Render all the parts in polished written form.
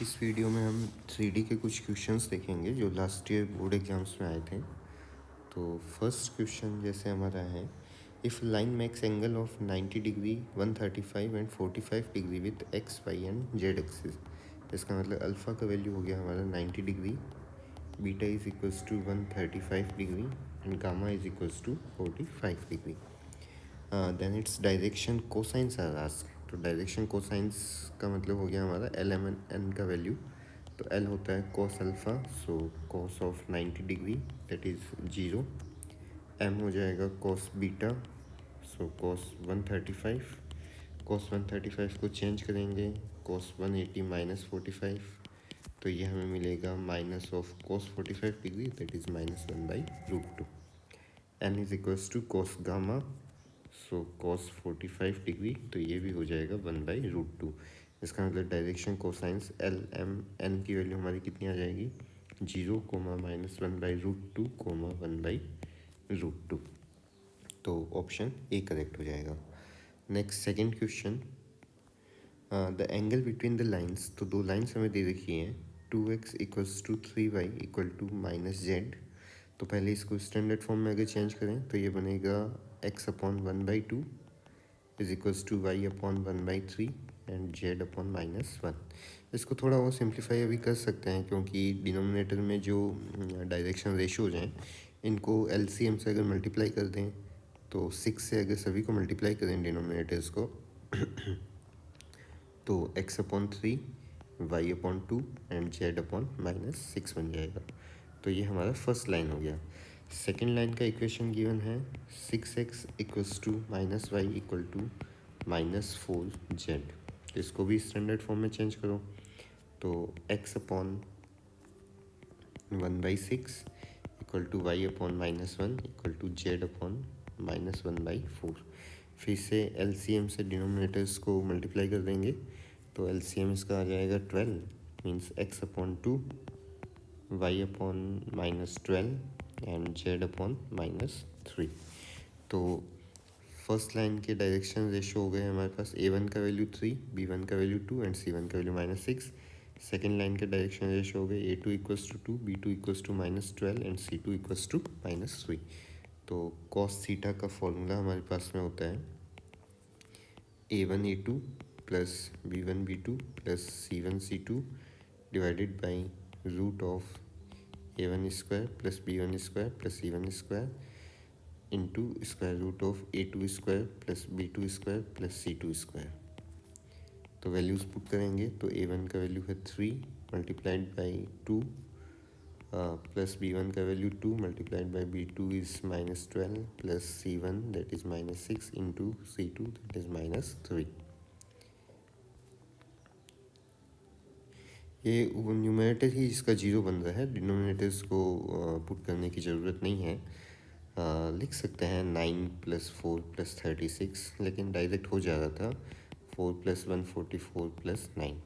इस वीडियो में हम 3D के कुछ क्वेश्चंस देखेंगे जो लास्ट ईयर बोर्ड एग्जाम्स में आए थे। तो फर्स्ट क्वेश्चन जैसे हमारा है, if line makes angle of 90 degree 135 and 45 degree with X Y and Z axis. इसका मतलब अल्फ़ा का वैल्यू हो गया हमारा 90 degree, beta is equals to 135 degree and gamma is equals to 45 degree. Then its direction cosines are asked. तो direction cosines का मतलब हो गया हमारा एल एम एन का वैल्यू। तो एल होता है cos alpha, so cos of 90 degree that is 0। M हो जाएगा कोस बीटा, सो कोस 135। कोस 135 को चेंज करेंगे कोस 180 माइनस 45, तो ये हमें मिलेगा minus of cos 45 degree that is -1/√2। N is equals to cos gamma, so cos 45 degree, तो ये भी हो जाएगा 1/√2। इसका मतलब direction cosines L M N की वैल्यू हमारी कितनी आ जाएगी, 0, -1/√2, 1/√2। तो ऑप्शन ए करेक्ट हो जाएगा। Next second question, the angle between the lines. तो दो लाइन्स हमें दे रखी हैं, 2x equals to 3y equal to -z। तो पहले इसको स्टैंडर्ड फॉर्म में अगर चेंज करें तो ये बनेगा x upon 1/2 is equals to y upon 1/3 and z upon -1। इसको थोड़ा और सिंप्लीफाई अभी कर सकते हैं क्योंकि डिनोमिनेटर में जो डायरेक्शन रेशियोज हैं इनको LCM से अगर मल्टीप्लाई कर दें तो 6 से अगर सभी को मल्टीप्लाई करें डिनोमिनेटर्स को तो x upon 3, y upon 2 and z upon -6 बन जाएगा। तो ये हमारा फर्स्ट लाइन हो गया। सेकेंड लाइन का इक्वेशन गिवन है 6x equals to -y equal to -4z। तो इसको भी स्टैंडर्ड फॉर्म में चेंज करो, तो x upon 1/6 equal to y upon -1 equal to z upon -1/4। फिर से LCM से डिनोमिनेटर्स को मल्टीप्लाई कर देंगे, तो LCM इसका आ जाएगा 12, means x upon 2, y upon -12 and z upon -3। तो फर्स्ट लाइन के डायरेक्शन रेशो हो गए हमारे पास, A1 का वैल्यू 3, B1 का वैल्यू 2 एंड C1 का वैल्यू -6। सेकेंड लाइन के डायरेक्शन रेशो हो गए A2 equals to 2, B2 equals to -12 and C2 equals to -3। तो कॉस थीटा का फॉर्मूला हमारे पास में होता है A1 A2 plus B1 B2 plus C1 C2 divided by root of A1 square plus B1 square plus C1 square into square root of A2 square plus B2 square plus C2 square. तो values put करेंगे तो A1 का value है 3 multiplied by 2 plus B1 का value 2 multiplied by B2 is -12 plus C1 that is -6 into C2 that is -3। ये वो numerator ही इसका 0 बन रहा है, डिनोमिनेटर्स को पुट करने की ज़रूरत नहीं है। लिख सकते हैं 9 + 4 + 36, लेकिन डायरेक्ट हो जा रहा था 4 + 1 44 + 9,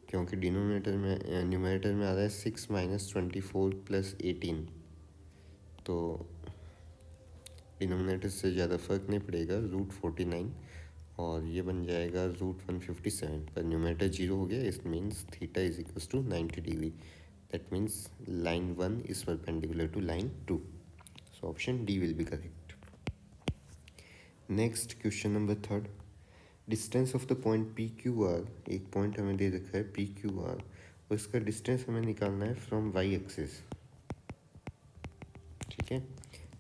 क्योंकि डिनोमिनेटर में न्यूमरेटर में आ रहा है 6 - 24 + 18। तो डिनोमिनेटर से ज़्यादा फर्क नहीं पड़ेगा, √49, और ये बन जाएगा √157। पर न्यूमरेटर 0 हो गया, it means theta is equals to 90 degree. That means line 1 is perpendicular to line 2। So option D will be correct. Next question number third, distance of the point PQR। एक पॉइंट हमें दे रखा है PQR और इसका distance हमें निकालना है फ्रॉम y एक्सिस। ठीक है,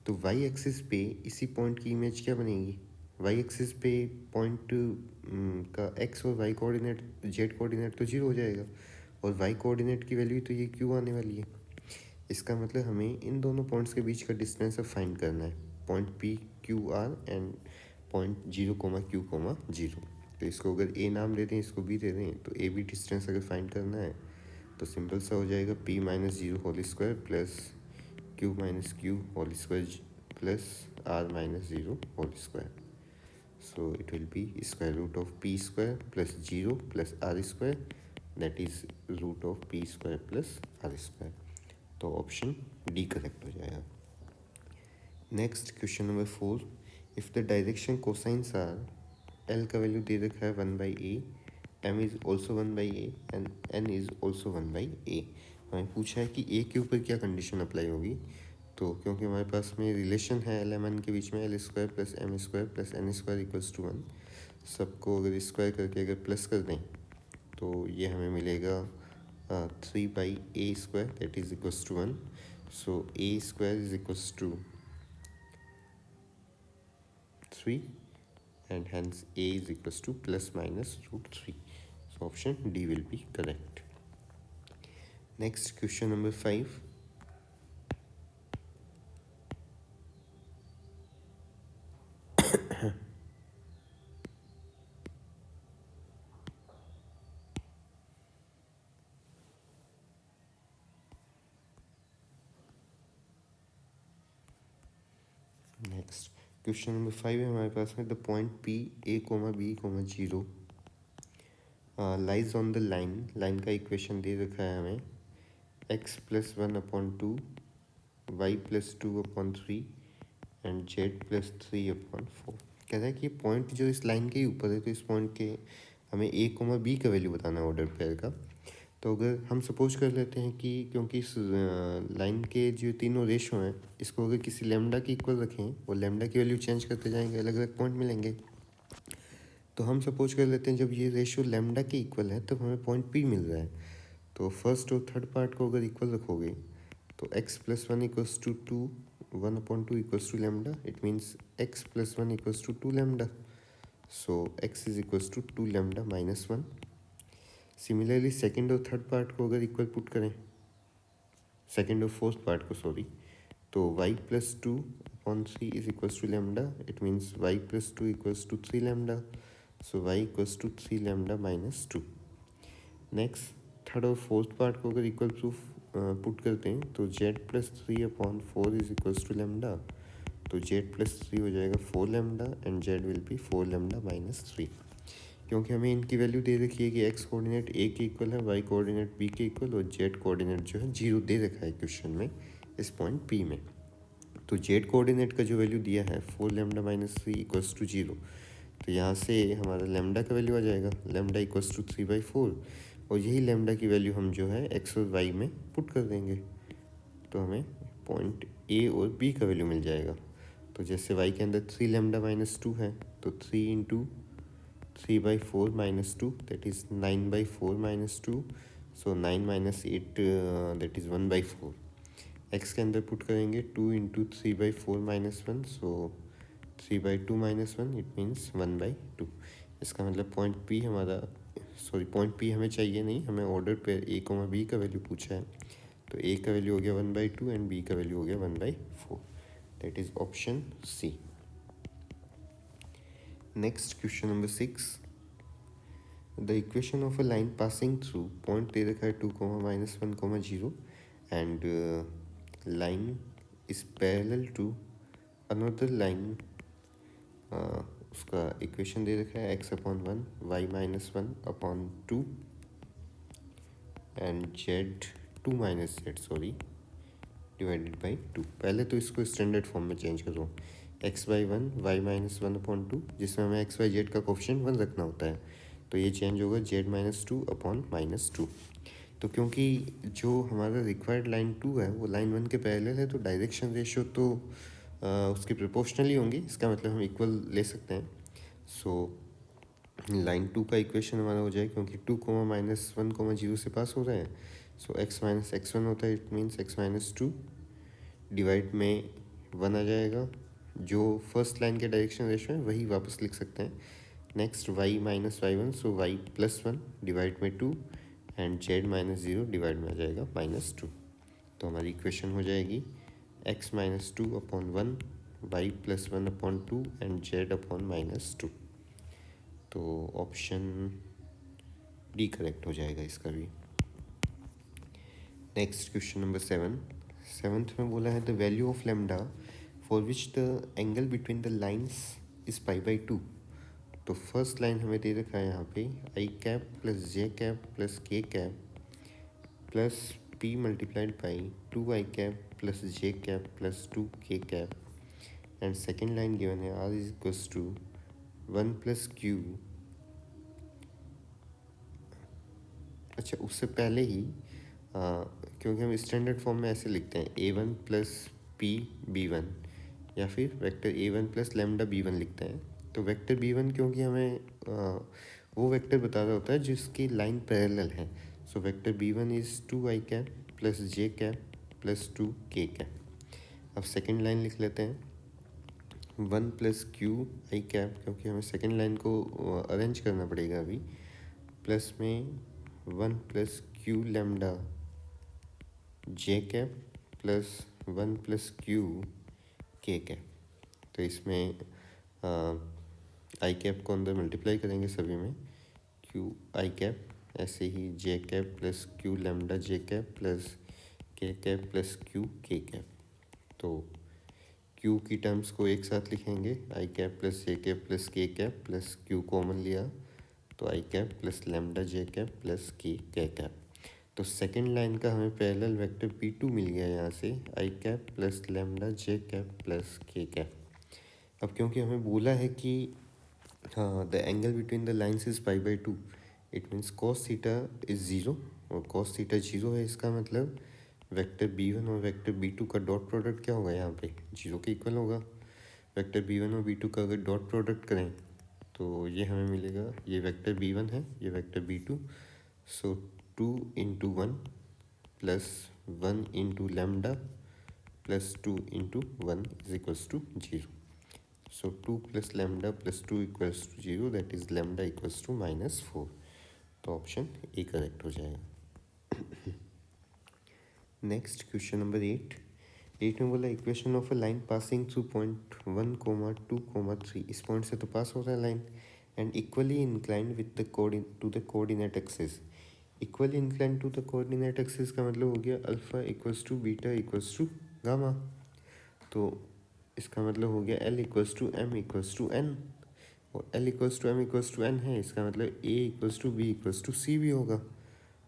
तो y एक्सिस पे इसी पॉइंट की इमेज क्या बनेगी, y एक्सिस पे पॉइंट का x और y कोऑर्डिनेट z कोऑर्डिनेट तो 0 हो जाएगा और y कोऑर्डिनेट की वैल्यू तो ये q आने वाली है। इसका मतलब हमें इन दोनों पॉइंट्स के बीच का डिस्टेंस अब फाइंड करना है, point PQR and point 0,Q,0। तो इसको अगर a नाम दे दें, इसको b दे दें, तो a b डिस्टेंस अगर फाइंड करना है तो सिंपल सा हो जाएगा p - 0 whole square plus q - q whole square plus r - 0 whole square. So it will be square root of p square plus 0 plus r square, that is root of p square plus r square। तो option D correct हो जाएगा। Next question number 4, if the direction cosines are, L का value दे रखा है 1/a, m is also 1/a and n is also 1/a। हमें पूछा है कि a के ऊपर क्या कंडीशन अप्लाई होगी। तो क्योंकि हमारे पास में रिलेशन है एल एम एन के बीच में, l² plus m² plus n² equals to 1, सबको अगर स्क्वायर करके अगर प्लस कर दें तो ये हमें मिलेगा 3/a² that is equals to 1। So a² is equals to 3 and hence a is equals to plus minus √3. So option D will be correct. Next question number 5. Next question number 5 है हमारे पास में, the point P A, B, 0 lies on the line का equation दे रखा है हमें, x + 1/2, y + 2/3 and z + 3/4। कह रहा है कि पॉइंट जो इस लाइन के ही ऊपर है, तो इस पॉइंट के हमें A, B का वैल्यू बताना है ऑर्डर पेयर का। तो अगर हम सपोज कर लेते हैं कि क्योंकि इस लाइन के जो तीनों रेशो हैं, इसको अगर किसी लेमडा के इक्वल रखें और लेमडा की वैल्यू चेंज करते जाएंगे, अलग अलग पॉइंट मिलेंगे। तो हम सपोज कर लेते हैं जब ये रेशो लेमडा के इक्वल है तब हमें पॉइंट P मिल रहा है। तो फर्स्ट और थर्ड पार्ट को अगर इक्वल रखोगे तो x + 1 equals to 2, 1/2 equals to lambda, it means x + 1 equals to 2 lambda. So x is equals to 2 lambda minus 1। Similarly second और थर्ड पार्ट को अगर इक्वल पुट करें, सेकेंड और फोर्थ पार्ट को सॉरी, तो y + 2/3 is equals to lambda, it means y + 2 equals to 3 lambda. So y equals to 3 lambda minus 2। Next third और fourth part को अगर इक्वल प्रूफ पुट करते हैं तो z + 3/4 is equals to lambda, तो z + 3 हो जाएगा 4 lambda and z will be 4 lambda minus 3। क्योंकि हमें इनकी वैल्यू दे रखी है कि x कोऑर्डिनेट a के इक्वल है, y कोऑर्डिनेट b के इक्वल और z कोऑर्डिनेट जो है 0 दे रखा है क्वेश्चन में इस पॉइंट P में। तो z कोऑर्डिनेट का जो वैल्यू दिया है 4 लेमडा माइनस 3 इक्वल्स टू 0, तो यहाँ से हमारा लेमडा का वैल्यू आ जाएगा, लेमडा इक्वल्स टू 3/4, और यही लेमडा की वैल्यू हम जो है x और y में पुट कर देंगे तो हमें पॉइंट A और B का वैल्यू मिल जाएगा। तो जैसे y के अंदर 3 लेमडा माइनस 2 है, तो 3 into 3/4 minus 2 that is 9/4 minus 2, so 9 - 8 that is 1/4। x के अंदर पुट करेंगे 2 into 3/4 minus 1, so 3/2 minus 1, it means 1/2। इसका मतलब पॉइंट P हमारा, सॉरी पॉइंट P हमें चाहिए नहीं, हमें ऑर्डर पे A, B का वैल्यू पूछा है। तो A का वैल्यू हो गया 1/2 एंड B का वैल्यू हो गया 1/4, that is option C। Next question number 6, the equation of a line passing through point दे रखा है 2, -1, 0 and line is parallel to another line. उसका इक्वेशन दे रखा है x/1, y - 1/2 and z sorry divided by 2। पहले तो इसको स्टैंडर्ड फॉर्म में चेंज करो, x/1 y - 1/2, जिसमें हमें x y z का कोफिशिएंट 1 रखना होता है, तो ये चेंज होगा z - 2/-2। तो क्योंकि जो हमारा रिक्वायर्ड लाइन 2 है वो लाइन 1 के पैरेलल है, तो डायरेक्शन रेशियो तो उसकी प्रोपोर्शनली होंगी, इसका मतलब हम इक्वल ले सकते हैं। सो लाइन 2 का इक्वेशन हमारा हो जाए, क्योंकि 2, -1, 0 से पास हो रहा है, सो x - x1 होता है, इट मीन्स x - 2 डिवाइड में 1 आ जाएगा। जो फर्स्ट लाइन के डायरेक्शन रेशियो है वही वापस लिख सकते हैं। नेक्स्ट y - y1, सो y + 1 डिवाइड में 2 एंड z - 0 डिवाइड में आ जाएगा -2। तो हमारी इक्वेशन हो जाएगी x - 2/1, y + 1/2 एंड z/-2। तो ऑप्शन डी करेक्ट हो जाएगा इसका भी। नेक्स्ट क्वेश्चन नंबर 7, सेवन्थ में बोला है the value of lambda for which the angle between the lines is π/2। तो फर्स्ट लाइन हमें दे रखा है यहाँ पे i cap + j cap + k cap plus p multiplied by 2i cap + j cap + 2k cap, and second line given है r is equals to 1 + q अच्छा उससे पहले ही क्योंकि हम स्टैंडर्ड फॉर्म में ऐसे लिखते हैं A1 प्लस P B1 या फिर vector A1 plus lambda B1 लिखते हैं। तो वेक्टर B1 क्योंकि हमें वो वेक्टर बता रहा होता है जिसकी लाइन पैरेलल है। So vector B1 is 2i cap plus j cap plus 2k cap. अब सेकेंड लाइन लिख लेते हैं 1 प्लस क्यू आई कैप, क्योंकि हमें सेकेंड लाइन को अरेंज करना पड़ेगा अभी, प्लस में 1 प्लस क्यू लेमडा जे कैप प्लस 1 प्लस क्यू के कैप। तो इसमें आई कैप को अंदर मल्टीप्लाई करेंगे सभी में, क्यू आई कैप, ऐसे ही जे कैप प्लस क्यू लेमडा जे कैप प्लस के कैप प्लस क्यू के कैप। तो क्यू की टर्म्स को एक साथ लिखेंगे, आई कैप प्लस जे कैप प्लस के कैप प्लस क्यू कॉमन लिया तो आई कैप प्लस लेमडा जे कैप प्लस के कैप। तो सेकेंड लाइन का हमें पैरेलल वेक्टर P2 मिल गया यहाँ से, आई कैप प्लस लेमडा जे कैप प्लस के कैप। अब क्योंकि हमें बोला है कि हाँ the angle between the lines is π/2, it means cos theta is zero, और cos थीटा जीरो है, इसका मतलब वेक्टर B1 और वेक्टर B2 का डॉट प्रोडक्ट क्या होगा, यहाँ पे जीरो के इक्वल होगा। वेक्टर B1 और B2 का अगर डॉट प्रोडक्ट करें तो ये हमें मिलेगा, ये वेक्टर B1 है, ये vector B2, so 2 into 1 plus 1 into lambda plus 2 into 1 is equals to zero. So 2 plus lambda plus 2 equals to 0, that is lambda equals to -4। तो ऑप्शन ए करेक्ट हो जाएगा। नेक्स्ट क्वेश्चन नंबर 8 में बोला equation of a line passing through point 1, 2, 3, इस point से तो पास हो रहा है line, and equally inclined with the to the coordinate axis. Equally inclined to the coordinate axis का मतलब हो गया alpha equals to beta equals to gamma. तो इसका मतलब हो गया L equals to M equals to N, और L equals to M equals to N है, इसका मतलब A equals to B equals to C भी होगा।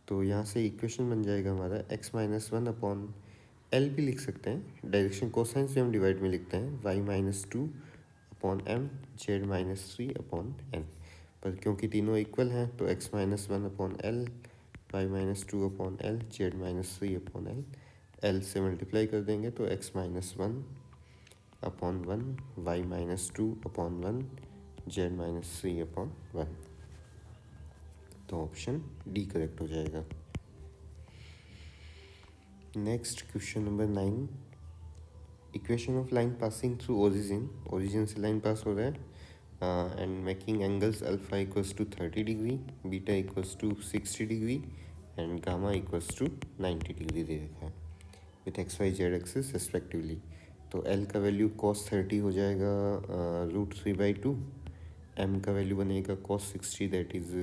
तो यहाँ से इक्वेशन बन जाएगा हमारा x-1 अपॉन L भी लिख सकते हैं, डायरेक्शन कोसाइन से हम डिवाइड में लिखते हैं y-2 upon M z-3 upon N, पर क्योंकि तीनों इक्वल हैं तो x-1 upon L, y-2 upon L, z-3 upon L, L से मल्टीप्लाई कर देंगे तो x-1 upon 1, y-2 upon 1, z-3 upon 1। तो ऑप्शन डी करेक्ट हो जाएगा। Next question number 9, equation of line passing through origin, origin से लाइन पास हो रहा है and making angles alpha equals to 30 degree, beta equals to 60 degree and gamma equals to 90 degree दे रखा है with X Y Z axis respectively. तो L का value cos 30 हो जाएगा √3/2, M का वैल्यू बनेगा cos 60 that is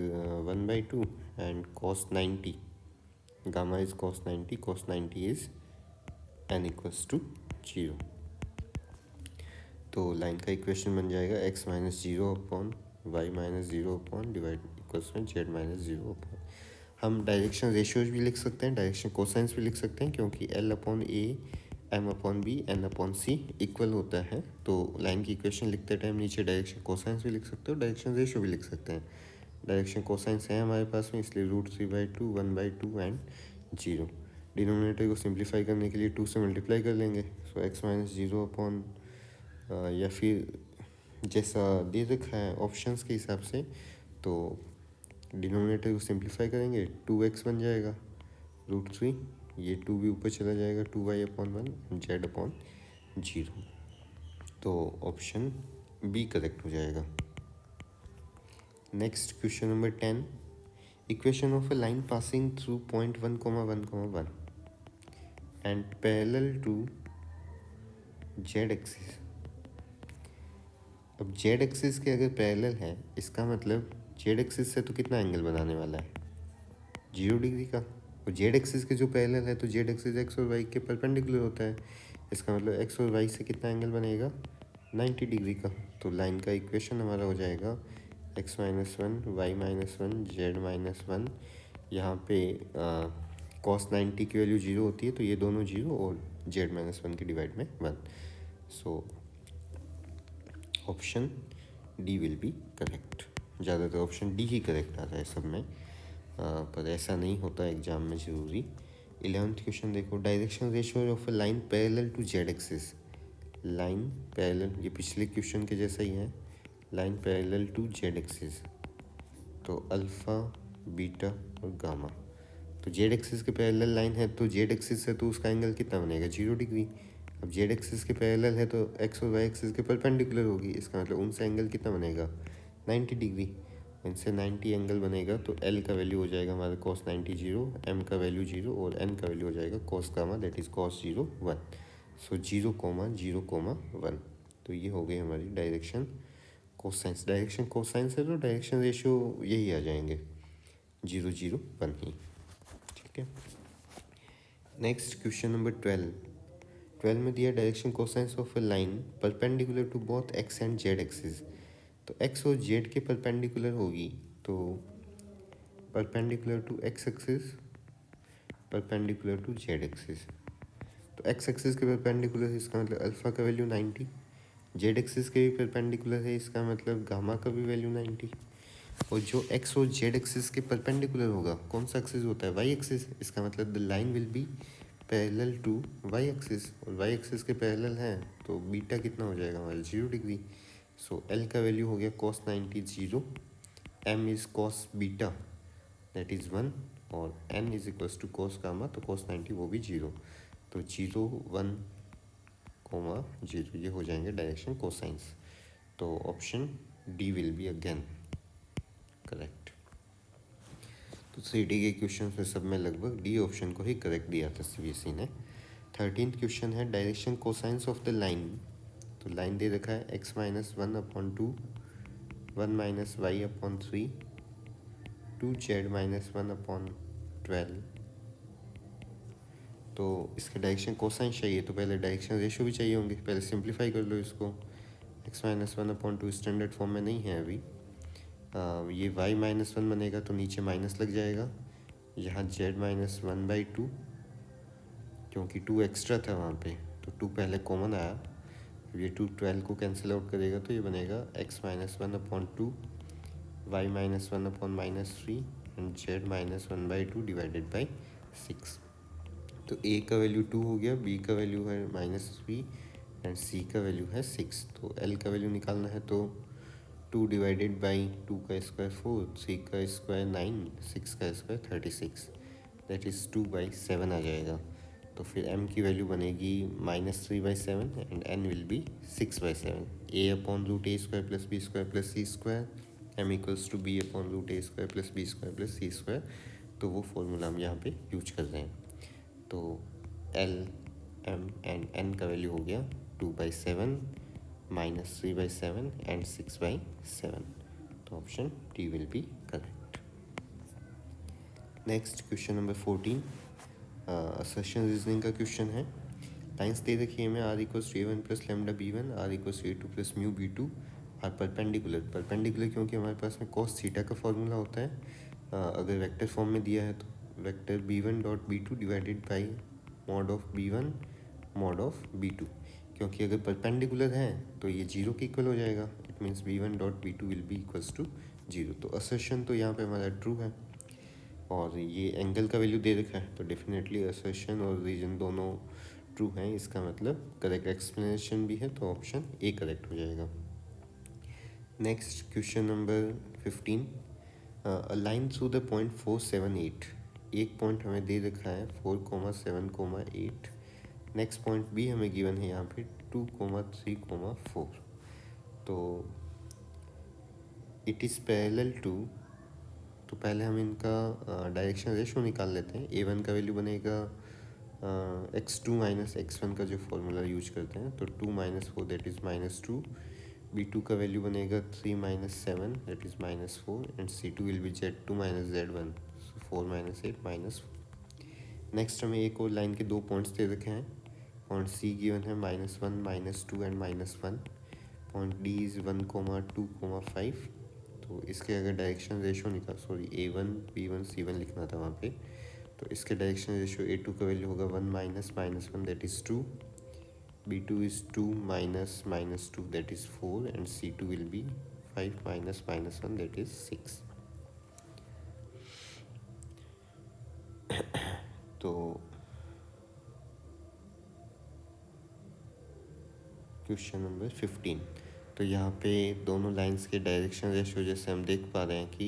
1/2 and cos 90, gamma is cos 90 is n equals to 0। तो लाइन का इक्वेशन बन जाएगा x-0 upon y-0 upon divide equals में z-0 अपॉन, हम डायरेक्शन रेशियोज भी लिख सकते हैं, डायरेक्शन कोसाइंस भी लिख सकते हैं, क्योंकि L upon A M upon B N upon C equal होता है। तो लाइन की इक्वेशन लिखते टाइम नीचे डायरेक्शन कोसाइंस भी लिख सकते हो, डायरेक्शन रेशियो भी लिख सकते हैं। डायरेक्शन कोसाइंस है हमारे पास में, इसलिए √3/2, 1/2 एंड 0। डिनोमिनेटर को सिंप्लीफाई करने के लिए 2 से मल्टीप्लाई कर लेंगे, सो x-0 अपॉन या फिर जैसा दे रखा है ऑप्शंस के हिसाब से, तो डिनोमिनेटर को सिंप्लीफाई करेंगे 2x बन जाएगा √3, ये 2 भी ऊपर चला जाएगा, 2y अपॉन 1 z अपॉन 0। तो ऑप्शन बी करेक्ट हो जाएगा। Next question number 10, equation of a line passing through point 1, 1, 1 and parallel to z axis. अब z एक्सिस के अगर पैरेलल है, इसका मतलब z एक्सिस से तो कितना एंगल बनाने वाला है, 0 डिग्री का, और z एक्सिस के जो पैरेलल है तो z एक्सिस x और y के परपेंडिकुलर होता है, इसका मतलब x और y से कितना एंगल बनेगा, 90 डिग्री का। तो लाइन का इक्वेशन हमारा हो जाएगा x-1 y-1 z-1, यहाँ पे cos 90 की वैल्यू 0 होती है तो ये दोनों 0 और z-1 की डिवाइड में 1, सो option D will be correct. ज़्यादातर ऑप्शन डी ही करेक्ट आ रहा है सब में। पर ऐसा नहीं होता एग्जाम में ज़रूरी। 11th क्वेश्चन देखो, direction ratio of a line parallel to Z axis. Line parallel, ये पिछले क्वेश्चन के जैसा ही है, line parallel to Z axis, तो अल्फ़ा बीटा और गामा। तो जेड एक्सिस के पैरेलल लाइन है, तो जेड एक्सिस है तो उसका एंगल कितना बनेगा, 0 डिग्री। अब जेड एक्सिस के पैरेलल है तो एक्स और वाई एक्सिस के परपेंडिकुलर होगी, इसका मतलब उनसे एंगल कितना बनेगा, 90 डिग्री। इनसे 90 एंगल बनेगा तो एल का वैल्यू हो जाएगा हमारा cos 90 0, एम का वैल्यू 0 और एन का वैल्यू हो जाएगा cos gamma, that is cos 0 1। सो 0,0,1। तो ये हो गई हमारी डायरेक्शन कोसाइंस। डायरेक्शन कोसाइंस है तो डायरेक्शन रेशियो यही आ जाएंगे, 0,0,1 ही। ठीक है। नेक्स्ट क्वेश्चन नंबर 12 में दिया direction cosines of a line perpendicular to both X and Z axis. तो एक्स और जेड के परपेंडिकुलर होगी, तो perpendicular to X axis, perpendicular to Z axis. तो एक्स एक्सिस के परपेंडिकुलर है, इसका मतलब अल्फ़ा का वैल्यू 90। जेड एक्सिस के भी परपेंडिकुलर है, इसका मतलब गामा का भी वैल्यू 90। और जो एक्स और जेड एक्सिस के परपेंडिकुलर होगा, कौन सा एक्सिस होता है, वाई एक्सिस, इसका मतलब the line will be parallel to Y axis, और वाई एक्सिस के पैरेलल है तो बीटा कितना हो जाएगा हमारा, 0 डिग्री। सो एल का वैल्यू हो गया cos 90 0, M is cos beta that is 1, और N is equals to cos gamma, तो cos 90 वो भी 0। तो 0 1 0 ये हो जाएंगे डायरेक्शन कोसाइंस। तो option D will be again correct. तो 3D के क्वेश्चन में सब में लगभग डी ऑप्शन को ही करेक्ट दिया था सीबीएसई ने। 13th क्वेश्चन है direction cosines of the line. तो लाइन दे रखा है x-1/2, 1-y/3, 2z-1/12। तो इसके डायरेक्शन कोसाइन चाहिए तो पहले डायरेक्शन रेशियो भी चाहिए होंगे, पहले सिंप्लीफाई कर लो इसको। x-1/2 स्टैंडर्ड फॉर्म में नहीं है अभी। ये y-1 बनेगा तो नीचे माइनस लग जाएगा, यहाँ z-1/2, क्योंकि 2 एक्स्ट्रा था वहाँ पे तो 2 पहले कॉमन आया, ये 2 12 को कैंसिल आउट करेगा तो ये बनेगा x-1/2, y-1/-3 and z-1/2 divided by 6। तो a का वैल्यू 2 हो गया, b का वैल्यू है -3 एंड c का वैल्यू है 6। तो l का वैल्यू निकालना है तो 2 डिवाइडेड बाई 2 का स्क्वायर 4, 3 का स्क्वायर 9, 6 का स्क्वायर 36, दैट इज़ 2/7 आ जाएगा। तो फिर m की वैल्यू बनेगी -3/7 and n will be 6/7। a/√a² plus b² plus c², m equals to b/√a² plus b² plus c²। तो वो फॉर्मूला हम यहाँ पे यूज कर रहे हैं। तो L, M एंड N का वैल्यू हो गया 2/7, -3/7 एंड 6/7। तो option D will be correct. Next question number 14 assertion reasoning का क्वेश्चन है। लाइन्स दे रखी है हमें r=a1 plus lambda b1, r=a2 plus mu b2 are perpendicular. Perpendicular क्योंकि हमारे पास में cos थीटा का फॉर्मूला होता है। अगर वेक्टर फॉर्म में दिया है तो vector b1 dot b2 divided by mod of b1 mod of b2। क्योंकि अगर परपेंडिकुलर है तो ये 0 के इक्वल हो जाएगा, it means b1 dot b2 will be equals to 0। तो असर्शन तो यहाँ पे हमारा ट्रू है, और ये एंगल का वैल्यू दे रखा है तो डेफिनेटली असर्शन और रीजन दोनों ट्रू हैं, इसका मतलब करेक्ट एक्सप्लेनेशन भी है, तो ऑप्शन ए करेक्ट हो जाएगा। Next question number 15 line through the point 4 7 8। एक पॉइंट हमें दे रखा है 4,7,8। नेक्स्ट पॉइंट भी हमें गिवन है यहाँ पे 2,3,4। तो इट इज़ पैरेलल टू, तो पहले हम इनका डायरेक्शन रेशो निकाल लेते हैं। a1 का वैल्यू बनेगा x2 माइनस x1 का जो फॉर्मूला यूज करते हैं, तो 2 - 4 दैट इज़ -2। b2 का वैल्यू बनेगा 3 - 7 that is -4 and c2 will be z2 - z1, so 4 - 8 -4। Next हमें एक और लाइन के दो पॉइंट्स दे रखे हैं। पॉइंट सी गिवन है -1 -2 एंड -1। Point D is 1,2,5। तो इसके अगर डायरेक्शन रेशो निकाल, सॉरी a1 b1 c1 लिखना था वहाँ पे, तो इसके डायरेक्शन रेशो a2 का वैल्यू होगा 1 - -1 that is 2, b2 is 2 - -2 that is 4 and c2 will be 5 - -1 that is 6। तो क्वेश्चन नंबर 15, तो यहाँ पे दोनों लाइंस के डायरेक्शन रेशियो जैसे हम देख पा रहे हैं कि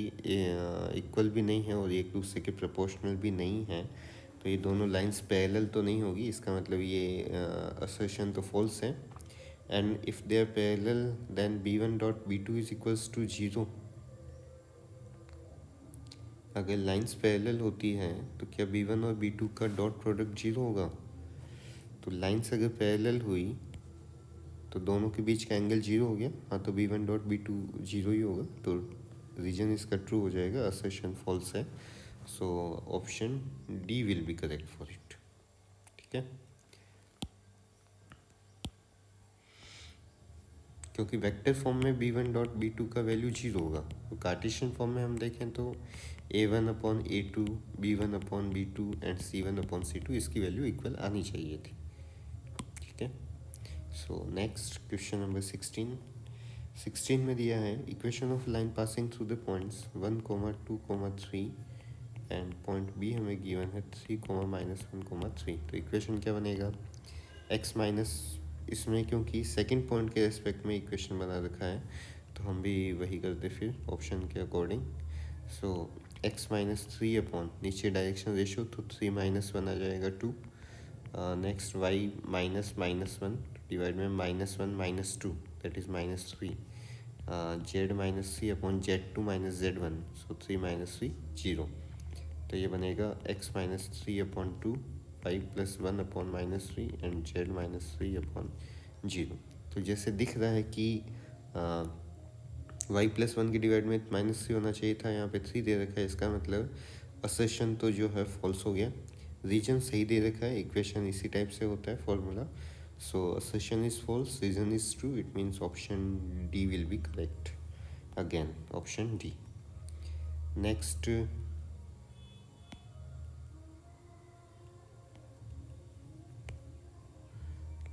इक्वल भी नहीं है और एक दूसरे के प्रोपोर्शनल भी नहीं है। तो ये दोनों लाइंस पैरेलल तो नहीं होगी, इसका मतलब ये असर्शन तो फॉल्स है। And if they are parallel then b1 dot b2 is equals to 0। अगर लाइंस पैरेलल होती हैं तो क्या b1 और b2 का डॉट प्रोडक्ट 0 होगा? तो लाइंस अगर पैरेलल हुई तो दोनों के बीच का एंगल 0 हो गया। हाँ, तो b1 डॉट b2 0 ही होगा, तो रीजन इसका ट्रू हो जाएगा, असर्शन फॉल्स है। सो option D will be correct for it. ठीक है, क्योंकि वेक्टर फॉर्म में b1 डॉट b2 का वैल्यू 0 होगा। तो कार्टेशियन फॉर्म में हम देखें तो a1 upon a2, b1 upon b2 and c1 upon c2 इसकी वैल्यू इक्वल आनी चाहिए थी। ठीक है, सो नेक्स्ट क्वेश्चन नंबर 16 में दिया है equation of line passing through the points 1, 2, 3 and point B हमें गिवन है 3, -1, 3। तो इक्वेशन क्या बनेगा? x माइनस, इसमें क्योंकि सेकंड पॉइंट के रेस्पेक्ट में इक्वेशन बना रखा है तो हम भी वही करते फिर ऑप्शन के अकॉर्डिंग। सो x -3 अपॉन, नीचे डायरेक्शन रेशियो तो 3 -1 आ जाएगा 2। नेक्स्ट y -1 डिवाइड में -1 -2 that is -3। z -3 upon z2 -z1 सो 3 -3 0। तो ये बनेगा x -3 upon 2, 5 + 1 upon -3 and z -3 upon 0। तो जैसे दिख रहा है कि y + 1 की डिवाइड में -3 होना चाहिए था, यहाँ पे 3 दे रखा है, इसका मतलब असर्शन तो जो है फॉल्स हो गया। रीजन सही दे रखा है, इक्वेशन इसी टाइप से होता है formula. So assertion is false, reason is true, it means option D will be correct. Again option D. Next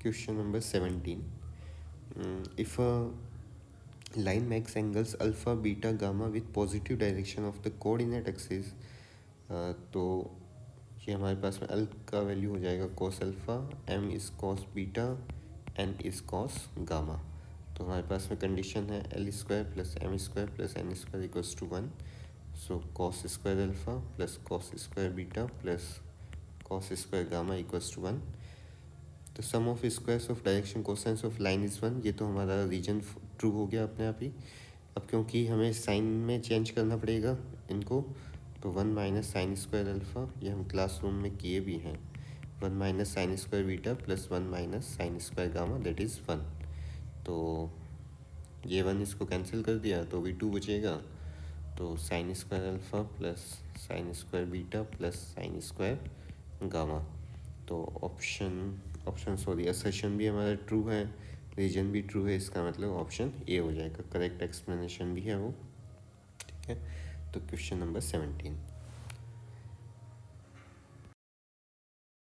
question number 17. If a line makes angles alpha, beta, gamma with positive direction of the coordinate axis, तो ये हमारे पास में अल का value हो जाएगा cos alpha, m is cos beta, n is cos gamma. तो हमारे पास में कंडीशन है l² plus m² plus n² equals to 1। So cos² alpha plus cos² beta plus cos² gamma equals to 1। तो sum of squares of direction cosines of line is 1। ये तो हमारा reason true हो गया अपने आप ही। अब क्योंकि हमें साइन में चेंज करना पड़ेगा इनको, तो 1 -sin² अल्फ़ा, ये हम क्लासरूम में किए भी हैं। 1 -sin² beta plus 1 -sin² gamma that is 1। तो ये 1 इसको कैंसिल कर दिया तो भी 2 बचेगा। तो sin² alpha plus sin² beta plus sin² gamma. तो ऑप्शन सॉरी असर्शन भी हमारा ट्रू है, रीजन भी ट्रू है, इसका मतलब ऑप्शन ए हो जाएगा। करेक्ट एक्सप्लेनेशन भी है वो। ठीक है, तो क्वेश्चन नंबर 17।